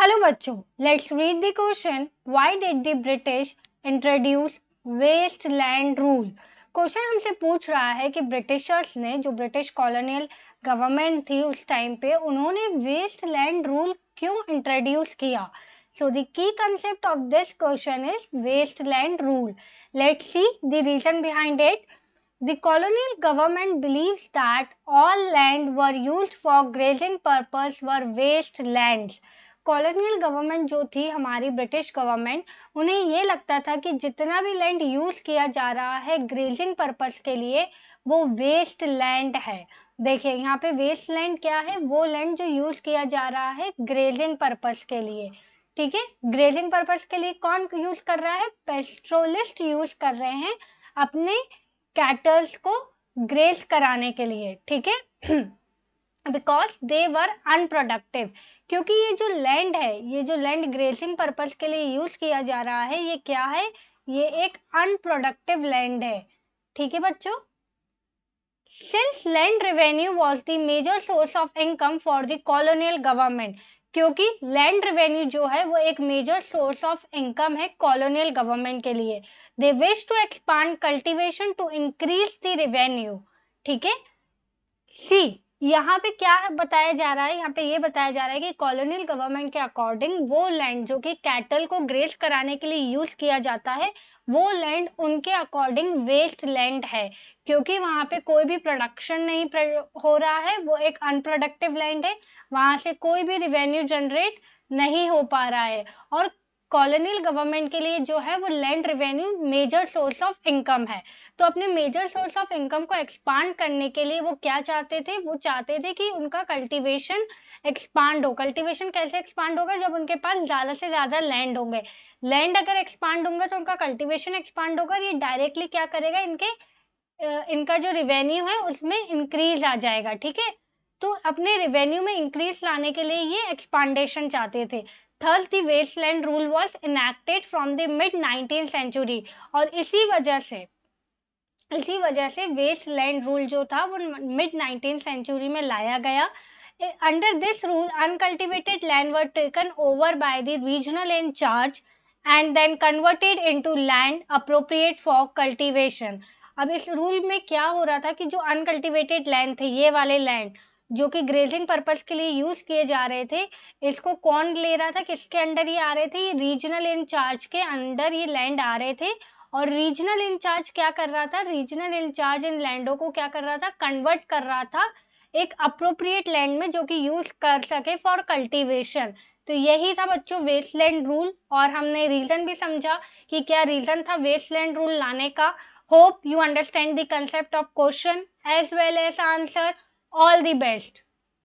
Hello बच्चों, let's read the question. Why did the British introduce waste land rule. Question हमसे पूछ रहा है कि ब्रिटिशर्स ने, जो ब्रिटिश कॉलोनियल गवर्नमेंट थी उस टाइम पे, उन्होंने वेस्ट लैंड रूल क्यों इंट्रोड्यूस किया। So the key concept of this question is waste land rule. Let's see the reason behind it. The colonial government believes that all land were used for grazing purpose were waste lands. Colonial government जो थी हमारी British government, उन्हें ये लगता था कि जितना भी लैंड यूज किया जा रहा है ग्रेजिंग पर्पस के लिए वो वेस्ट लैंड है। देखिए यहाँ पे वेस्ट लैंड क्या है, वो लैंड जो यूज किया जा रहा है ग्रेजिंग पर्पस के लिए। ठीक है, ग्रेजिंग पर्पस के लिए कौन यूज कर रहा है? पेस्ट्रोलिस्ट यूज कर रहे हैं अपने कैटल्स को ग्रेस कराने के लिए। ठीक है, बिकॉज दे वर अनप्रोडक्टिव, क्योंकि ये जो लैंड है, ये जो लैंड ग्रेसिंग पर्पस के लिए यूज किया जा रहा है, ये क्या है? ये एक अनप्रोडक्टिव लैंड है। ठीक है बच्चों, since land revenue was the major source of income for the colonial government, क्योंकि लैंड रेवेन्यू जो है वो एक मेजर सोर्स ऑफ इनकम है कॉलोनियल गवर्नमेंट के लिए। They wish to expand cultivation to increase the revenue. ठीक है, सी यहाँ पे क्या बताया जा रहा है, यहाँ पे ये बताया जा रहा है कि कॉलोनियल गवर्नमेंट के अकॉर्डिंग वो लैंड जो कि कैटल को ग्रेस कराने के लिए यूज किया जाता है, वो लैंड उनके अकॉर्डिंग वेस्ट लैंड है, क्योंकि वहाँ पे कोई भी प्रोडक्शन नहीं हो रहा है, वो एक अनप्रोडक्टिव लैंड है, वहाँ से कोई भी रिवेन्यू जनरेट नहीं हो पा रहा है। और कॉलोनियल गवर्नमेंट के लिए जो है वो land revenue major source of income है। तो अपने मेजर सोर्स ऑफ इनकम को एक्सपांड करने के लिए वो क्या चाहते थे? वो चाहते थे कि उनका कल्टीवेशन एक्सपांड हो। कल्टीवेशन कैसे एक्सपांड होगा? जब उनके पास ज़्यादा से ज़्यादा लैंड होंगे। लैंड अगर एक्सपांड होंगे तो उनका कल्टीवेशन एक्सपांड होगा, ये डायरेक्टली क्या करेगा? इनका जो रिवेन्यू है उसमें इंक्रीज आ जाएगा। ठीक है, तो अपने रेवेन्यू में इंक्रीज लाने के लिए ये एक्सपांडेशन चाहते थे। Thus the wasteland rule was enacted from the mid 19th century, और इसी वजह से वेस्टलैंड रूल जो था वो मिड 19th सेंचुरी में लाया गया। Under this rule uncultivated land were taken over by the regional in charge and then converted into land appropriate for cultivation. अब इस रूल में क्या हो रहा था कि जो अनकल्टिवेटेड लैंड थे, ये वाले लैंड जो कि ग्रेजिंग पर्पस के लिए यूज किए जा रहे थे, इसको कौन ले रहा था? किसके अंडर ये आ रहे थे? ये रीजनल इंचार्ज के अंडर ये लैंड आ रहे थे। और रीजनल इंचार्ज क्या कर रहा था? रीजनल इंचार्ज इन लैंडों को क्या कर रहा था? कन्वर्ट कर रहा था एक अप्रोप्रिएट लैंड में, जो कि यूज कर सके फॉर कल्टीवेशन। तो यही था बच्चों वेस्टलैंड रूल, और हमने रीजन भी समझा कि क्या रीजन था वेस्टलैंड रूल लाने का। Hope you understand the concept of question as well as answer. All the best.